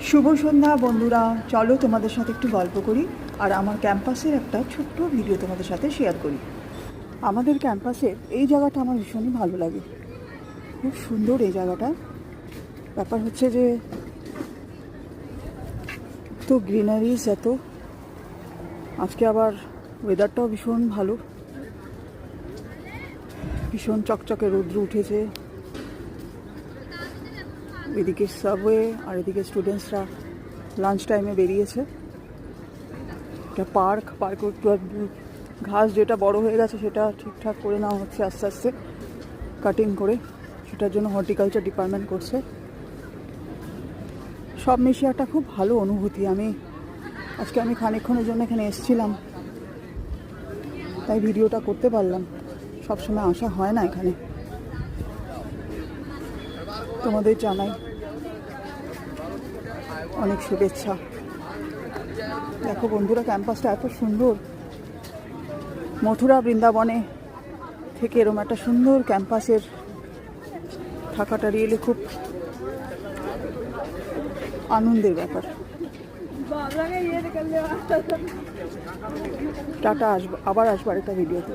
শুভ সন্ধ্যা বন্ধুরা, চলো তোমাদের সাথে একটু গল্প করি আর আমার ক্যাম্পাসের একটা ছোট্ট ভিডিও তোমাদের সাথে শেয়ার করি। আমাদের ক্যাম্পাসের এই জায়গাটা আমার ভীষণই ভালো লাগে, খুব সুন্দর এই জায়গাটা। ব্যাপার হচ্ছে যে তো গ্রিনারিজ এত, আজকে আবার ওয়েদারটাও ভীষণ ভালো, ভীষণ চকচকে রৌদ্র উঠেছে। এদিকে সাবওয়ে আর এদিকে স্টুডেন্টসরা লাঞ্চ টাইমে বেরিয়েছে। এটা পার্ক একটু ঘাস যেটা বড় হয়ে গেছে সেটা ঠিকঠাক করে নেওয়া হচ্ছে আস্তে আস্তে, কাটিং করে। সেটার জন্য হর্টিকালচার ডিপার্টমেন্ট করছে। সব মিশিয়ে একটা খুব ভালো অনুভূতি। আজকে আমি খানিকক্ষণের জন্য এখানে এসেছিলাম, তাই ভিডিওটা করতে পারলাম। সবসময় আসা হয় না এখানে। তোমাদের জানাই অনেক শুভেচ্ছা। দেখো বন্ধুরা, ক্যাম্পাসটা এত সুন্দর। মথুরা বৃন্দাবনে থেকে এরকম একটা সুন্দর ক্যাম্পাসের থাকাটা রিয়েলি খুব আনন্দের ব্যাপার। টাটা, আবার আসবো একটা ভিডিওতে।